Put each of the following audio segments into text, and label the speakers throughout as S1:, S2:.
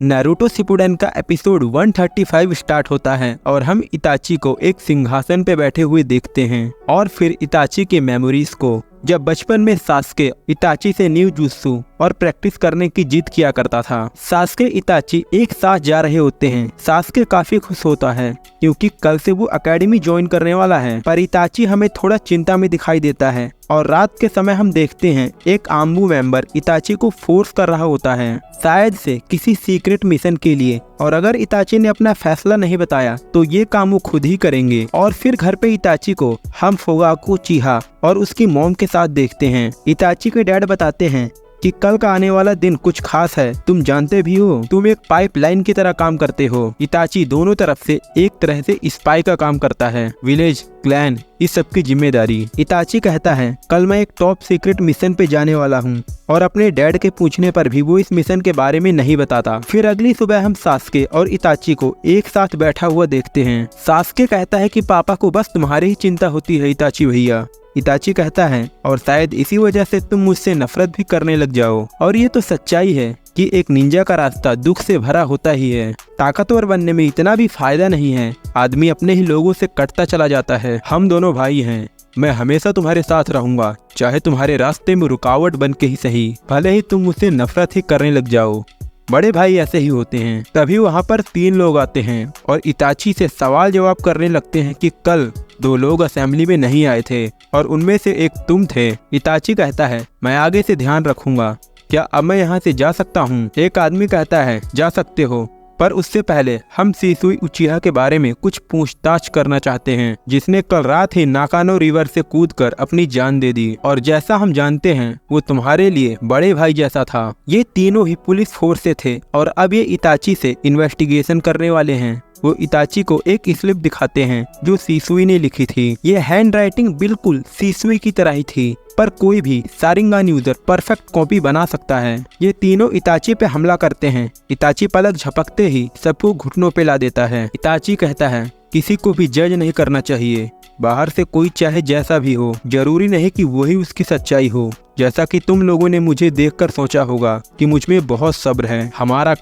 S1: Naruto Shippuden का episode 135 start होता है और हम इताची को एक सिंहासन पे बैठे हुए देखते हैं और फिर इताची के मेमोरीज को, जब बचपन में सास्के इताची से न्यू जुत्सु और प्रैक्टिस करने की जिद किया करता था। सास्के इताची एक साथ जा रहे होते हैं। सास्के काफी खुश होता है क्योंकि कल से वो एकेडमी ज्वाइन करने वाला है, पर इताची हमें थोड़ा चिंता में दिखाई देता है और रात के समय हम देखते हैं एक आम्बू मेंबर इताची को फोर्स कर रहा होता है, शायद से किसी सीक्रेट मिशन के लिए, और अगर इताची ने अपना फैसला नहीं बताया तो ये काम वो खुद ही करेंगे। और फिर घर पे इताची को हम फुगाकू, चिहा और उसकी मॉम के साथ देखते हैं। इताची के डैड बताते हैं कि कल का आने वाला दिन कुछ खास है, तुम जानते भी हो, तुम एक पाइपलाइन की तरह काम करते हो। इताची दोनों तरफ से एक तरह से स्पाई का काम करता है, विलेज, क्लैन, इस सब की जिम्मेदारी। इताची कहता है कल मैं एक टॉप सीक्रेट मिशन पे जाने वाला हूँ, और अपने डैड के पूछने पर भी वो इस मिशन के बारे में नहीं बताता। फिर अगली सुबह हम सास्के और इताची को एक साथ बैठा हुआ देखते हैं। सास्के कहता है कि पापा को बस तुम्हारी ही चिंता होती है इताची भैया। इताची कहता है और शायद इसी वजह से तुम मुझसे नफरत भी करने लग जाओ। और ये तो सच्चाई है कि एक निंजा का रास्ता दुख से भरा होता ही है। ताकतवर बनने में इतना भी फायदा नहीं है, आदमी अपने ही लोगों से कटता चला जाता है। हम दोनों भाई हैं, मैं हमेशा तुम्हारे साथ रहूंगा, चाहे तुम्हारे रास्ते में रुकावट बन के ही सही, भले ही तुम मुझसे नफरत ही करने लग जाओ। बड़े भाई ऐसे ही होते हैं। तभी वहाँ पर 3 लोग आते हैं और इताची से सवाल जवाब करने लगते हैं कि कल 2 लोग असेंबली में नहीं आए थे और उनमें से एक तुम थे। इताची कहता है मैं आगे से ध्यान रखूंगा, क्या अब मैं यहाँ से जा सकता हूँ? एक आदमी कहता है जा सकते हो, पर उससे पहले हम शिसुई उचिहा के बारे में कुछ पूछताछ करना चाहते हैं, जिसने कल रात ही नाकानो रिवर से कूदकर अपनी जान दे दी, और जैसा हम जानते हैं वो तुम्हारे लिए बड़े भाई जैसा था। ये तीनों ही पुलिस फोर्स से थे और अब ये इताची से इन्वेस्टिगेशन करने वाले हैं। वो इताची को एक स्लिप दिखाते हैं जो शिसुई ने लिखी थी। ये हैंड राइटिंग बिल्कुल शिसुई की तरह ही थी, पर कोई भी शारिंगान यूजर परफेक्ट कॉपी बना सकता है। ये तीनों इताची पे हमला करते हैं। इताची पलक झपकते ही सबको घुटनों पे ला देता है। इताची कहता है किसी को भी जज नहीं करना चाहिए, बाहर से कोई चाहे जैसा भी हो, जरूरी नहीं कि वही उसकी सच्चाई हो। जैसा कि तुम लोगों ने मुझे देखकर सोचा होगा कि मुझ में बहुत सब्र है। हमारा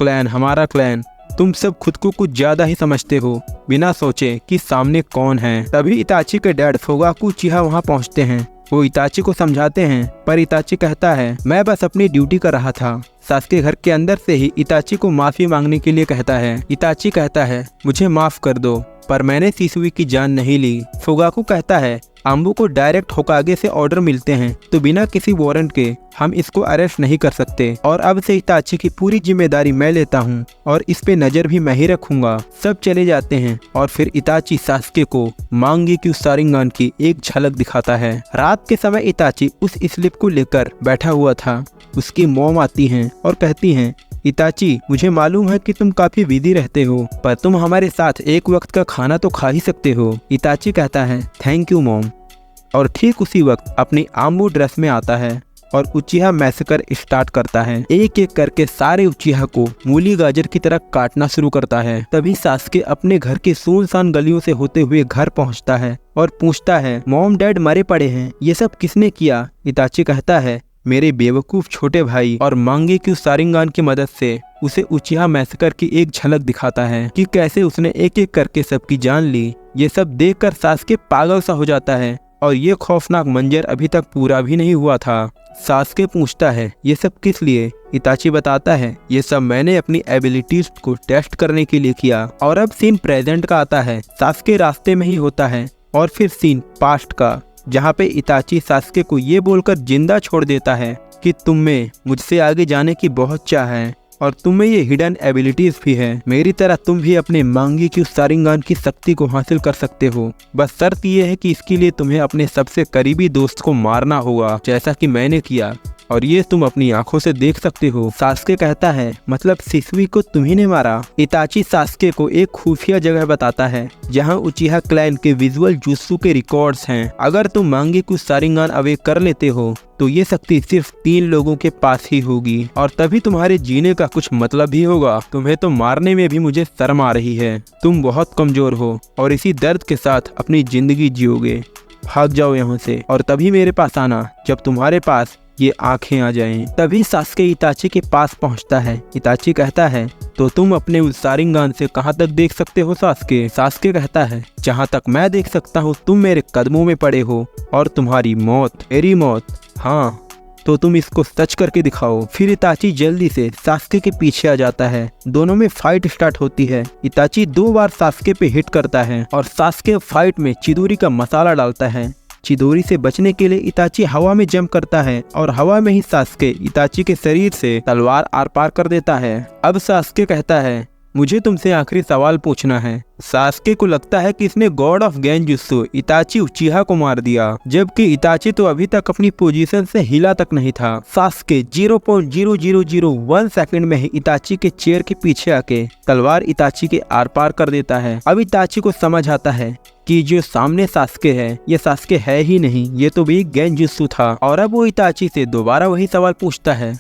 S1: क्लैन, तुम सब खुद को कुछ ज्यादा ही समझते हो, बिना सोचे कि सामने कौन है। तभी इताची के डैड फुगाकू चिहा वहाँ पहुँचते हैं। वो इताची को समझाते हैं, पर इताची कहता है मैं बस अपनी ड्यूटी कर रहा था। सास्के घर के अंदर से ही इताची को माफी मांगने के लिए कहता है। इताची कहता है मुझे माफ कर दो, पर मैंने शिसुई की जान नहीं ली। फुगाकू कहता है आम्बू को डायरेक्ट होकागे से ऑर्डर मिलते हैं, तो बिना किसी वारंट के हम इसको अरेस्ट नहीं कर सकते, और अब से इताची की पूरी जिम्मेदारी मैं लेता हूँ और इस पे नजर भी मैं ही रखूंगा। सब चले जाते हैं और फिर इताची सास्के को मांगेक्यू शारिंगान की एक झलक दिखाता है। रात के समय इताची उस स्लिप को लेकर बैठा हुआ था। उसकी मॉम आती हैं और कहती हैं इताची मुझे मालूम है कि तुम काफी बिजी रहते हो, पर तुम हमारे साथ एक वक्त का खाना तो खा ही सकते हो। इताची कहता है थैंक यू मॉम, और ठीक उसी वक्त अपनी आम्बू ड्रेस में आता है और उचिहा मैसेकर स्टार्ट करता है। एक एक करके सारे उचिहा को मूली गाजर की तरह काटना शुरू करता है। तभी सास्के अपने घर के सुनसान गलियों से होते हुए घर पहुंचता है और पूछता है मॉम डैड मरे पड़े हैं, ये सब किसने किया? इताची कहता है मेरे बेवकूफ छोटे भाई, और मांगेक्यू शारिंगान की मदद से उसे उचिहा मैसेकर की एक झलक दिखाता है कि कैसे उसने एक एक करके सबकी जान ली। ये सब देखकर सास्के पागल सा हो जाता है और ये खौफनाक मंजर अभी तक पूरा भी नहीं हुआ था। सास्के पूछता है ये सब किस लिए? इताची बताता है ये सब मैंने अपनी एबिलिटीज को टेस्ट करने के लिए किया। और अब सीन प्रेजेंट का आता है। सास्के रास्ते में ही होता है और फिर सीन पास्ट का, जहाँ पे इताची सास्के को ये बोलकर जिंदा छोड़ देता है कि तुम में मुझसे आगे जाने की बहुत चाह है और तुम में ये हिडन एबिलिटीज भी है। मेरी तरह तुम भी अपने मांगेक्यू शारिंगान की शक्ति को हासिल कर सकते हो, बस शर्त ये है कि इसके लिए तुम्हें अपने सबसे करीबी दोस्त को मारना होगा, जैसा कि मैंने किया, और ये तुम अपनी आंखों से देख सकते हो। सास्के कहता है मतलब शिसुई को तुम्ही ने मारा? इताची सास्के को एक खुफिया जगह बताता है जहां उचिहा क्लैन के विजुअल जुत्सु के रिकॉर्ड्स हैं। अगर तुम मांगेक्यू शारिंगान अवेक कर लेते हो तो ये शक्ति सिर्फ 3 लोगों के पास ही होगी, और तभी तुम्हारे जीने का कुछ मतलब भी होगा। तुम्हें तो मारने में भी मुझे शर्म आ रही है। तुम बहुत कमजोर हो और इसी दर्द के साथ अपनी जिंदगी जियोगे। भाग जाओ यहाँ से और तभी मेरे पास आना जब तुम्हारे पास ये आंखें आ जाएं। तभी सास्के इताची के पास पहुंचता है। इताची कहता है, तो तुम अपने उस शारिंगान से कहाँ तक देख सकते हो सास्के? सास्के कहता है, जहाँ तक मैं देख सकता हूँ तुम मेरे कदमों में पड़े हो और तुम्हारी मौत मेरी मौत। हाँ, तो तुम इसको सच करके दिखाओ। फिर इताची जल्दी से सास्के के पीछे आ जाता है। दोनों में फाइट स्टार्ट होती है। इताची 2 बार सास्के पे हिट करता है और सास्के फाइट में चिदोरी का मसाला डालता है। चिदोरी से बचने के लिए इताची हवा में जंप करता है और हवा में ही सास्के इताची के शरीर से तलवार आर पार कर देता है। अब सास्के कहता है, मुझे तुमसे आखिरी सवाल पूछना है। सास्के को लगता है कि इसने गॉड ऑफ गेंजुत्सु इताची उचिहा को मार दिया, जबकि इताची तो अभी तक अपनी पोजीशन से हिला तक नहीं था। सास्के 0.0001 सेकंड में ही इताची के चेयर के पीछे आके तलवार इताची के आर पार कर देता है। अब इताची को समझ आता है कि जो सामने सास्के है ये सास्के है ही नहीं, ये तो भी गेंजुत्सु था। और अब वो इताची से दोबारा वही सवाल पूछता है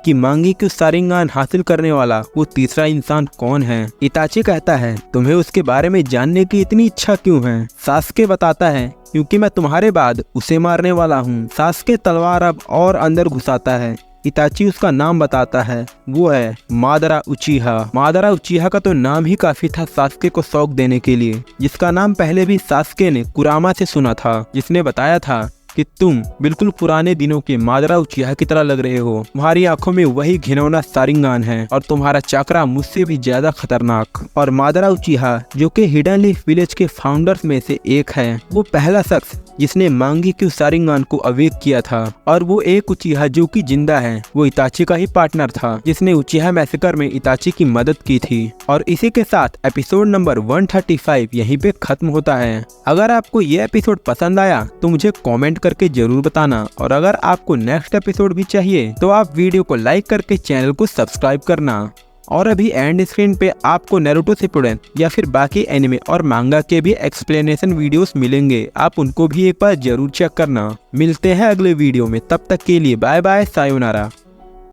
S1: कि मांगेक्यू शारिंगान हासिल करने वाला वो तीसरा इंसान कौन है? इताची कहता है, तुम्हें उसके बारे में जानने की इतनी इच्छा क्यों है? सास्के बताता है, क्योंकि मैं तुम्हारे बाद उसे मारने वाला हूँ। सास्के तलवार अब और अंदर घुसाता है। इताची उसका नाम बताता है, वो है मादरा उचिहा। मादरा उचिहा का तो नाम ही काफी था सास्के को शौक देने के लिए, जिसका नाम पहले भी सास्के ने कुरामा से सुना था, जिसने बताया था कि तुम बिल्कुल पुराने दिनों के मादरा उचिहा की तरह लग रहे हो। तुम्हारी आंखों में वही घिनौना शारिंगान है और तुम्हारा चाकरा मुझसे भी ज्यादा खतरनाक। और मादरा उचिहा, जो कि हिडन लीफ विलेज के फाउंडर्स में से एक है, वो पहला शख्स जिसने मांगेक्यू शारिंगान को अवेक किया था। और वो एक उचिहा जो कि जिंदा है, वो इताची का ही पार्टनर था, जिसने उचिहा मैसेकर में इताची की मदद की थी। और इसी के साथ एपिसोड नंबर 135 यहीं पे खत्म होता है। अगर आपको ये एपिसोड पसंद आया तो मुझे कमेंट करके जरूर बताना, और अगर आपको नेक्स्ट एपिसोड भी चाहिए तो आप वीडियो को लाइक करके चैनल को सब्सक्राइब करना। और अभी एंड स्क्रीन पे आपको नारुतो शिपुडेन या फिर बाकी एनिमे और मांगा के भी एक्सप्लेनेशन वीडियोस मिलेंगे, आप उनको भी एक बार जरूर चेक करना। मिलते हैं अगले वीडियो में, तब तक के लिए बाय बाय, सायोनारा।